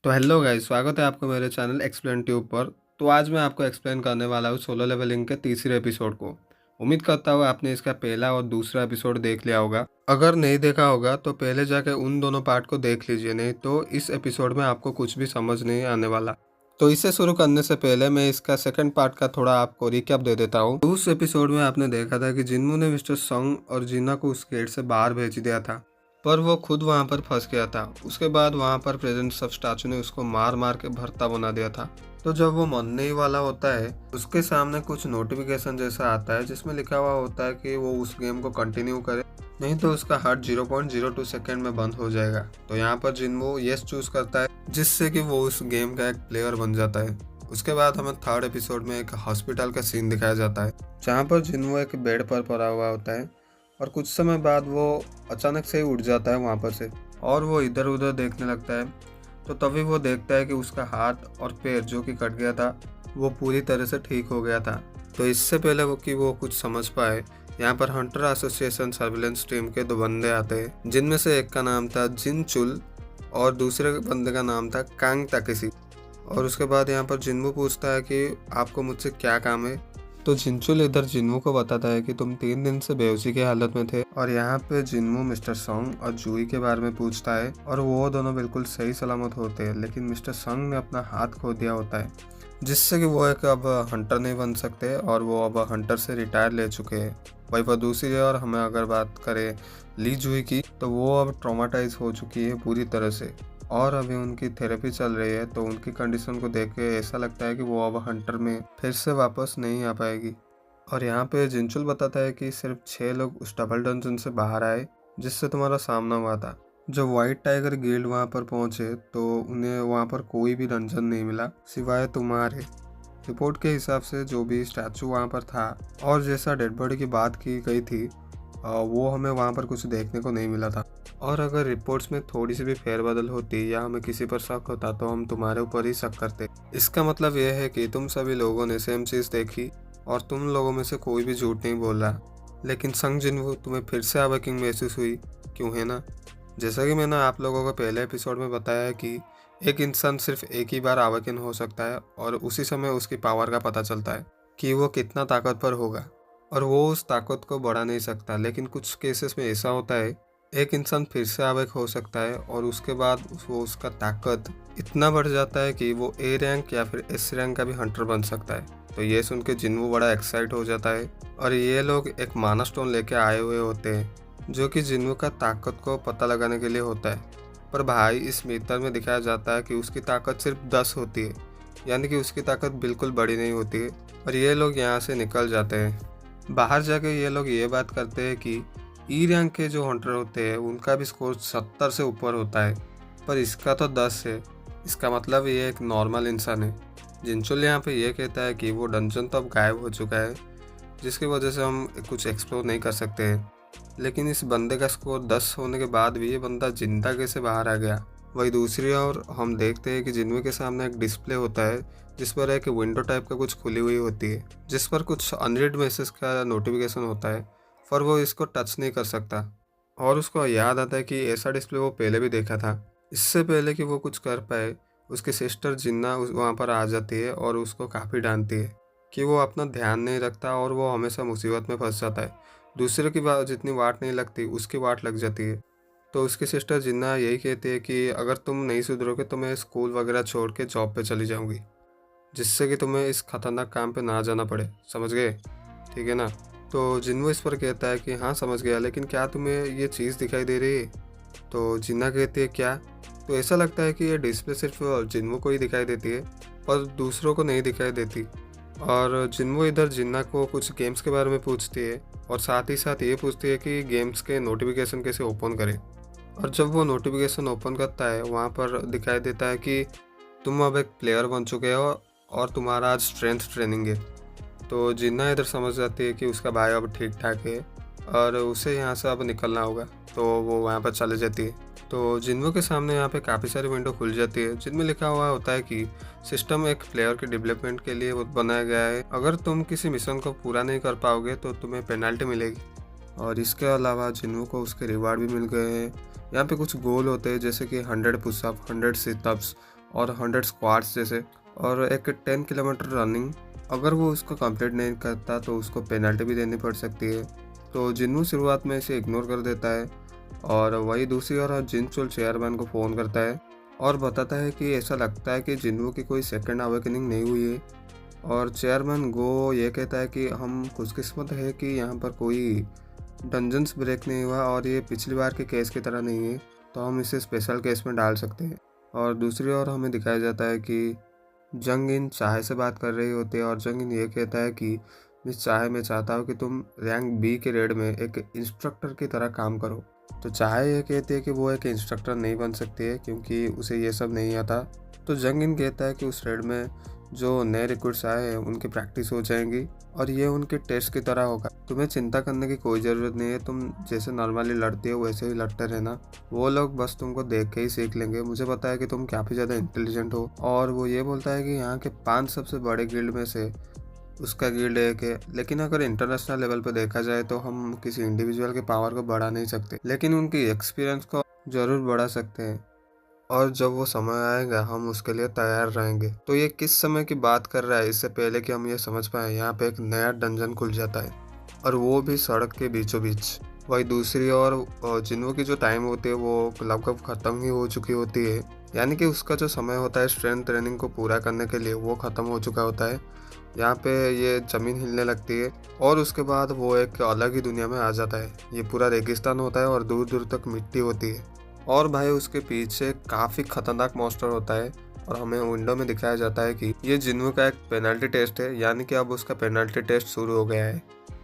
तो hello guys, स्वागत है आपको मेरे चैनल एक्सप्लेन ट्यूब पर। तो आज मैं आपको एक्सप्लेन करने वाला हूँ सोलो लेवलिंग के तीसरे एपिसोड को। उम्मीद करता हूँ आपने इसका पहला और दूसरा एपिसोड देख लिया होगा। अगर नहीं देखा होगा तो पहले जाके उन दोनों पार्ट को देख लीजिए, नहीं तो इस एपिसोड में आपको कुछ भी समझ नहीं आने वाला। तो इसे शुरू करने से पहले मैं इसका सेकंड पार्ट का थोड़ा आपको रिकैप दे देता हूँ। उस एपिसोड में आपने देखा था कि जिन्मू ने मिस्टर सॉन्ग और जीना को उस गेट से बाहर भेज दिया था, पर वो खुद वहां पर फंस गया था। उसके बाद वहां पर प्रेजेंट सब स्टैचू ने उसको मार मार के भरता बना दिया था। तो जब वो मरने ही वाला होता है, उसके सामने कुछ नोटिफिकेशन जैसा आता है जिसमें लिखा हुआ होता है कि वो उस गेम को कंटिन्यू करे, नहीं तो उसका हार्ट 0.02 सेकेंड में बंद हो जाएगा। तो यहाँ पर जिन्मो यस चूज करता है, जिससे कि वो उस गेम का एक प्लेयर बन जाता है। उसके बाद हमें थर्ड एपिसोड में एक हॉस्पिटल का सीन दिखाया जाता है, जहाँ पर जिन्मो एक बेड पर पड़ा हुआ होता है और कुछ समय बाद वो अचानक से ही उठ जाता है वहाँ पर से, और वो इधर उधर देखने लगता है। तो तभी वो देखता है कि उसका हाथ और पैर जो कि कट गया था वो पूरी तरह से ठीक हो गया था। तो इससे पहले वो कुछ समझ पाए, यहाँ पर हंटर एसोसिएशन सर्विलेंस टीम के दो बंदे आते हैं, जिनमें से एक का नाम था जिन चुल और दूसरे बंदे का नाम था कांग ताकेसी। और उसके बाद यहाँ पर जिन्मू पूछता है कि आपको मुझसे क्या काम है। तो जिनचुल इधर जिन्मू को बताता है कि तुम 3 दिन से बेहोशी की हालत में थे, और यहाँ पे जिन्मू मिस्टर सॉन्ग और जूही के बारे में पूछता है, और वो दोनों बिल्कुल सही सलामत होते हैं। लेकिन मिस्टर सॉन्ग ने अपना हाथ खो दिया होता है, जिससे कि वो एक अब हंटर नहीं बन सकते, और वो अब हंटर से रिटायर ले चुके हैं। वहीं पर दूसरी और हमें अगर बात करें ली जूही की, तो वो अब ट्रॉमाटाइज हो चुकी है पूरी तरह से, और अभी उनकी थेरेपी चल रही है। तो उनकी कंडीशन को देख के ऐसा लगता है कि वो अब हंटर में फिर से वापस नहीं आ पाएगी। और यहाँ पे जिनचुल बताता है कि सिर्फ 6 लोग उस डबल डंजन से बाहर आए जिससे तुम्हारा सामना हुआ था। जब व्हाइट टाइगर गिल्ड वहाँ पर पहुंचे तो उन्हें वहाँ पर कोई भी डंजन नहीं मिला सिवाय तुम्हारे। रिपोर्ट के हिसाब से जो भी स्टैचू वहाँ पर था और जैसा डेड बॉडी की बात की गई थी, वो हमें वहाँ पर कुछ देखने को नहीं मिला था। और अगर रिपोर्ट्स में थोड़ी सी भी फेरबदल होती या हमें किसी पर शक होता तो हम तुम्हारे ऊपर ही शक करते। इसका मतलब यह है कि तुम सभी लोगों ने सेम चीज़ देखी और तुम लोगों में से कोई भी झूठ नहीं बोल रहा। लेकिन संग जिन्हो तुम्हें फिर से अवेकिंग महसूस हुई, क्यों है ना? जैसा कि मैंने आप लोगों को पहले एपिसोड में बताया है कि एक इंसान सिर्फ एक ही बार अवेकिन हो सकता है और उसी समय उसकी पावर का पता चलता है कि वो कितना ताकतवर होगा, और वो उस ताकत को बढ़ा नहीं सकता। लेकिन कुछ केसेस में ऐसा होता है, एक इंसान फिर से आवेग हो सकता है और उसके बाद वो उसका ताकत इतना बढ़ जाता है कि वो ए रैंक या फिर एस रैंक का भी हंटर बन सकता है। तो ये सुन के जिन्वो बड़ा एक्साइट हो जाता है, और ये लोग एक माना स्टोन लेके आए हुए होते हैं जो कि जिन्वो का ताकत को पता लगाने के लिए होता है। पर भाई इस मीटर में दिखाया जाता है कि उसकी ताकत सिर्फ 10 होती है, यानी कि उसकी ताकत बिल्कुल बड़ी नहीं होती है। और ये लोग यहाँ से निकल जाते हैं। बाहर जाके ये लोग ये बात करते हैं कि ई रैंक के जो हंटर होते हैं उनका भी स्कोर 70 से ऊपर होता है, पर इसका तो 10 है। इसका मतलब ये एक नॉर्मल इंसान है। जिनचुल यहाँ पे ये कहता है कि वो डंजन तो अब गायब हो चुका है, जिसकी वजह से हम कुछ एक्सप्लोर नहीं कर सकते हैं। लेकिन इस बंदे का स्कोर 10 होने के बाद भी ये बंदा जिंदा कैसे बाहर आ गया? वही दूसरी ओर हम देखते हैं कि जिन्वे के सामने एक डिस्प्ले होता है जिस पर एक विंडो टाइप का कुछ खुली हुई होती है, जिस पर कुछ अनरीड मैसेज का नोटिफिकेशन होता है, पर वो इसको टच नहीं कर सकता। और उसको याद आता है कि ऐसा डिस्प्ले वो पहले भी देखा था। इससे पहले कि वो कुछ कर पाए, उसकी सिस्टर जिन्ना वहाँ पर आ जाती है और उसको काफ़ी डांटती है कि वो अपना ध्यान नहीं रखता और वो हमेशा मुसीबत में फंस जाता है। दूसरे की जितनी वाट नहीं लगती उसकी वाट लग जाती है। तो उसकी सिस्टर जिन्ना यही कहती है कि अगर तुम नहीं सुधरोगे तो मैं स्कूल वगैरह छोड़ के जॉब पे चली जाऊंगी, जिससे कि तुम्हें इस खतरनाक काम पे ना जाना पड़े। समझ गए? ठीक है ना? तो जिन्वो इस पर कहता है कि हाँ समझ गया, लेकिन क्या तुम्हें ये चीज़ दिखाई दे रही है? तो जिन्ना कहती है क्या? तो ऐसा लगता है कि ये डिस्प्ले सिर्फ जिन्वो को ही दिखाई देती है, पर दूसरों को नहीं दिखाई देती। और जिन्वो इधर जिन्ना को कुछ गेम्स के बारे में पूछती है, और साथ ही साथ ये पूछती है कि गेम्स के नोटिफिकेशन कैसे ओपन करें। और जब वो नोटिफिकेशन ओपन करता है, वहाँ पर दिखाई देता है कि तुम अब एक प्लेयर बन चुके हो और तुम्हारा आज स्ट्रेंथ ट्रेनिंग है। तो जिन्ना इधर समझ जाती है कि उसका भाई अब ठीक ठाक है और उसे यहाँ से अब निकलना होगा, तो वो वहाँ पर चले जाती है। तो जिन्वो के सामने यहाँ पे काफ़ी सारी विंडो खुल जाती है जिनमें लिखा हुआ होता है कि सिस्टम एक प्लेयर के डेवलपमेंट के लिए बनाया गया है। अगर तुम किसी मिशन को पूरा नहीं कर पाओगे तो तुम्हें पेनल्टी मिलेगी। और इसके अलावा जिन्वो को उसके रिवार्ड भी मिल गए हैं। यहाँ पे कुछ गोल होते हैं जैसे कि 100 पुशअप, 100 सिटअप्स और 100 स्क्वाट्स जैसे, और एक 10 किलोमीटर रनिंग। अगर वो उसको कंप्लीट नहीं करता तो उसको पेनल्टी भी देनी पड़ सकती है। तो जिन्नू शुरुआत में इसे इग्नोर कर देता है, और वही दूसरी ओर जिनचुल चेयरमैन को फ़ोन करता है और बताता है कि ऐसा लगता है कि जिन्नू की कोई सेकंड अवेकनिंग नहीं हुई है। और चेयरमैन गो ये कहता है कि हम खुशकिस्मत है कि यहाँ पर कोई डंजन्स ब्रेक नहीं हुआ और ये पिछली बार के केस की तरह नहीं है, तो हम इसे स्पेशल केस में डाल सकते हैं। और दूसरी ओर हमें दिखाया जाता है कि जंग इन चाहे से बात कर रही होती है, और जंग इन ये कहता है कि मिस चाहे, मैं चाहता हूँ कि तुम रैंक बी के रेड में एक इंस्ट्रक्टर की तरह काम करो। तो चाहे ये कहती है कि वो एक इंस्ट्रक्टर नहीं बन सकती है क्योंकि उसे ये सब नहीं आता। तो जंग इन कहता है कि उस रेड में जो नए रिक्रूट्स आए हैं उनकी प्रैक्टिस हो जाएंगी और ये उनके टेस्ट की तरह होगा। तुम्हें चिंता करने की कोई ज़रूरत नहीं है, तुम जैसे नॉर्मली लड़ते हो वैसे ही लड़ते रहना। वो लोग बस तुमको देख के ही सीख लेंगे। मुझे पता है कि तुम काफ़ी ज़्यादा इंटेलिजेंट हो। और वो ये बोलता है कि यहाँ के 5 सबसे बड़े गिल्ड में से उसका गिल्ड एक है, लेकिन अगर इंटरनेशनल लेवल पर देखा जाए तो हम किसी इंडिविजुअल के पावर को बढ़ा नहीं सकते, लेकिन उनकी एक्सपीरियंस को ज़रूर बढ़ा सकते हैं। और जब वो समय आएगा हम उसके लिए तैयार रहेंगे। तो ये किस समय की बात कर रहा है, इससे पहले कि हम ये समझ पाए यहाँ पे एक नया डंजन खुल जाता है, और वो भी सड़क के बीचों बीच। वही दूसरी ओर जिन्हों की जो टाइम होती है वो लगभग ख़त्म ही हो चुकी होती है, यानी कि उसका जो समय होता है स्ट्रेंथ ट्रेनिंग को पूरा करने के लिए वो ख़त्म हो चुका होता है। यहाँ पे ये ज़मीन हिलने लगती है और उसके बाद वो एक अलग ही दुनिया में आ जाता है। ये पूरा रेगिस्तान होता है और दूर दूर तक मिट्टी होती है। और भाई उसके पीछे काफ़ी खतरनाक मॉन्स्टर होता है, और हमें विंडो में दिखाया जाता है कि ये जिन्नू का एक पेनल्टी टेस्ट है, यानी कि अब उसका पेनल्टी टेस्ट शुरू हो गया है।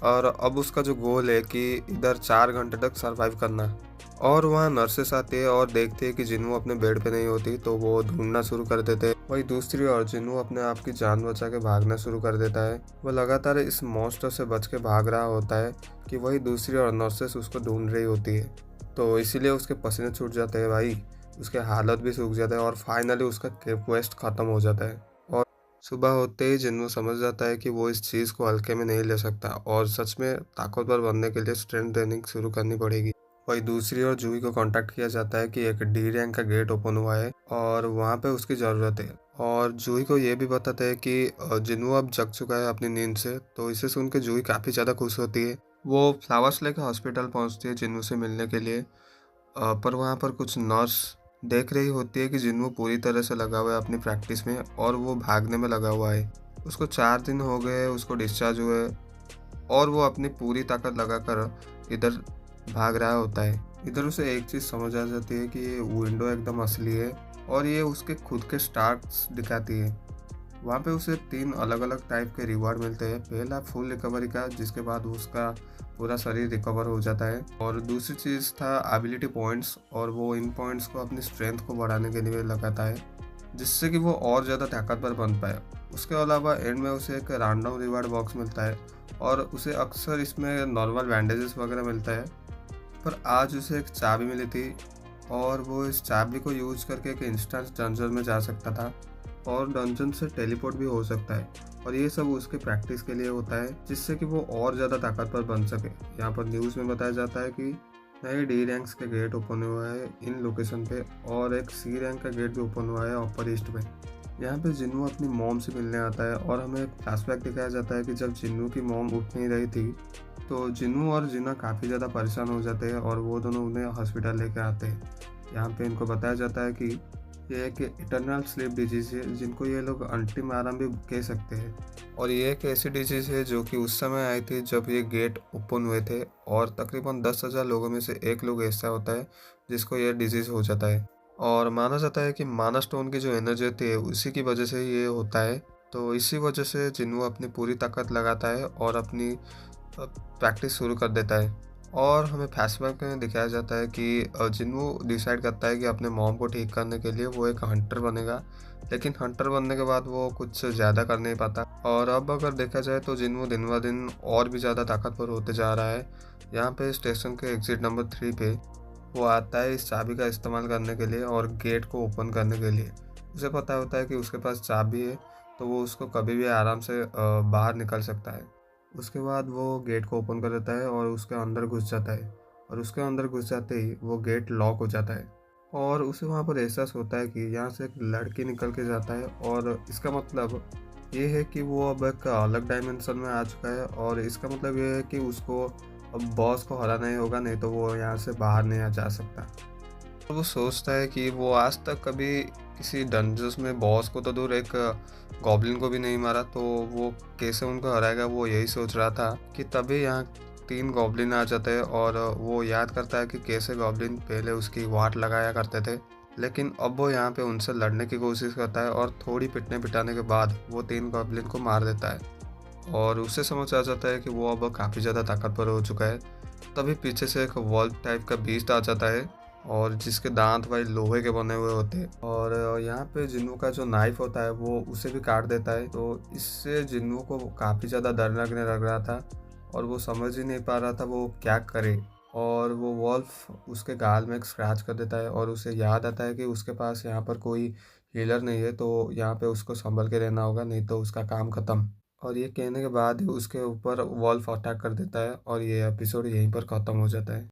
और अब उसका जो गोल है कि इधर 4 घंटे तक सरवाइव करना। और वहाँ नर्सेस आती है और देखती है कि जिन्नू अपने बेड पे नहीं होती, तो वो ढूंढना शुरू कर देते हैं। वही दूसरी ओर जिन्नू अपने आप की जान बचा के भागना शुरू कर देता है। वो लगातार इस मॉन्स्टर से बच के भाग रहा होता है कि वही दूसरी ओर नर्सेस उसको ढूंढ रही होती है। तो इसीलिए उसके पसीने छूट जाते हैं भाई, उसके हालत भी सूख जाता है और फाइनली उसका क्वेस्ट ख़त्म हो जाता है। और सुबह होते ही जिन्नू समझ जाता है कि वो इस चीज़ को हल्के में नहीं ले सकता और सच में ताकतवर बनने के लिए स्ट्रेंथ ट्रेनिंग शुरू करनी पड़ेगी। वही दूसरी ओर जूही को कांटेक्ट किया जाता है कि एक डी रैंक का गेट ओपन हुआ है और वहाँ पे उसकी ज़रूरत है। और जूही को ये भी बताते हैं कि जिन्नू अब जग चुका है अपनी नींद से। तो इसे सुन के जूही काफ़ी ज़्यादा खुश होती है। वो फ्लावर्स लेकर हॉस्पिटल पहुंचती है जिन्नू से मिलने के लिए। पर वहाँ पर कुछ नर्स देख रही होती है कि जिन्नू पूरी तरह से लगा हुआ है अपनी प्रैक्टिस में और वो भागने में लगा हुआ है। उसको 4 दिन हो गए उसको डिस्चार्ज हुए, और वो अपनी पूरी ताकत लगाकर इधर भाग रहा होता है। इधर उसे एक चीज़ समझ आ जाती है कि ये विंडो एकदम असली है और ये उसके खुद के स्टार्स दिखाती है। वहाँ पे उसे 3 अलग अलग टाइप के रिवार्ड मिलते हैं। पहला फुल रिकवरी का, जिसके बाद उसका पूरा शरीर रिकवर हो जाता है। और दूसरी चीज़ था एबिलिटी पॉइंट्स, और वो इन पॉइंट्स को अपनी स्ट्रेंथ को बढ़ाने के लिए लगाता है, जिससे कि वो और ज़्यादा ताकतवर बन पाए। उसके अलावा एंड में उसे एक रैंडम रिवार्ड बॉक्स मिलता है और उसे अक्सर इसमें नॉर्मल बैंडेजेस वगैरह मिलता है। पर आज उसे एक चाबी मिली थी और वो इस चाबी को यूज करके एक इंस्टेंस डंजन में जा सकता था और डंजन से टेलीपोर्ट भी हो सकता है। और ये सब उसके प्रैक्टिस के लिए होता है, जिससे कि वो और ज़्यादा ताकतवर बन सके। यहाँ पर न्यूज़ में बताया जाता है कि नए डी रैंक्स के गेट ओपन हुआ है इन लोकेशन पे, और एक सी रैंक का गेट भी ओपन हुआ है अपर ईस्ट में। यहाँ पे जिन्नू अपनी मॉम से मिलने आता है और हमें एक फ्लैशबैक दिखाया जाता है कि जब जिन्नू की मॉम उठ नहीं रही थी तो जिन्नू और जिन्ना काफ़ी ज़्यादा परेशान हो जाते हैं और वो दोनों उन्हें हॉस्पिटल लेके आते हैं। यहाँ पे इनको बताया जाता है कि ये एक इटरनल स्लीप डिजीज़ है, जिनको ये लोग अंतिम आराम भी कह सकते हैं। और ये एक ऐसी डिजीज़ है जो कि उस समय आई थी जब ये गेट ओपन हुए थे, और तकरीबन 10,000 लोगों में से एक लोग ऐसा होता है जिसको ये डिजीज़ हो जाता है। और माना जाता है कि माना स्टोन की जो एनर्जी होती है उसी की वजह से ये होता है। तो इसी वजह से जिन्नू अपनी पूरी ताकत लगाता है और अपनी प्रैक्टिस शुरू कर देता है। और हमें फ्लैशबैक में दिखाया जाता है कि जिन्नू डिसाइड करता है कि अपने मॉम को ठीक करने के लिए वो एक हंटर बनेगा, लेकिन हंटर बनने के बाद वो कुछ ज़्यादा कर नहीं पाता। और अब अगर देखा जाए तो जिन्नू दिन ब दिन और भी ज़्यादा ताकतवर होते जा रहा है। यहाँ पे स्टेशन के एग्जिट नंबर 3 पे वो आता है इस चाबी का इस्तेमाल करने के लिए और गेट को ओपन करने के लिए। उसे पता होता है कि उसके पास चाबी है, तो वो उसको कभी भी आराम से बाहर निकल सकता है। उसके बाद वो गेट को ओपन कर देता है और उसके अंदर घुस जाता है, और उसके अंदर घुस जाते ही वो गेट लॉक हो जाता है। और उसे वहाँ पर एहसास होता है कि यहाँ से एक लड़की निकल के जाता है, और इसका मतलब ये है कि वो अब एक अलग डायमेंशन में आ चुका है, और इसका मतलब ये है कि उसको अब बॉस को हराना ही होगा, नहीं तो वो यहाँ से बाहर नहीं आ जा सकता। और वो सोचता है कि वो आज तक कभी किसी डंजर्स में बॉस को तो दूर, एक गॉब्लिन को भी नहीं मारा, तो वो कैसे उनको हराएगा वो यही सोच रहा था कि तभी यहाँ 3 गॉब्लिन आ जाते हैं। और वो याद करता है कि कैसे गॉब्लिन पहले उसकी वाट लगाया करते थे, लेकिन अब वो यहाँ पे उनसे लड़ने की कोशिश करता है, और थोड़ी पिटने पिटाने के बाद वो 3 गॉब्लिन को मार देता है। और उसे समझ आ जाता है कि वो अब काफ़ी ज़्यादा ताकतवर हो चुका है। तभी पीछे से एक वॉल्फ टाइप का बीस्ट आ जाता है, और जिसके दांत भाई लोहे के बने हुए होते हैं, और यहाँ पे जिन्नू का जो नाइफ होता है वो उसे भी काट देता है। तो इससे जिन्नू को काफ़ी ज़्यादा डर लगने लग रहा था, और वो समझ ही नहीं पा रहा था वो क्या करे। और वो वॉल्फ उसके गाल में एक स्क्रैच कर देता है, और उसे याद आता है कि उसके पास यहाँ पर कोई हीलर नहीं है, तो यहाँ पे उसको संभल के रहना होगा, नहीं तो उसका काम खत्म। और ये कहने के बाद ही उसके ऊपर वॉल्फ अटैक कर देता है, और ये एपिसोड यहीं पर ख़त्म हो जाता है।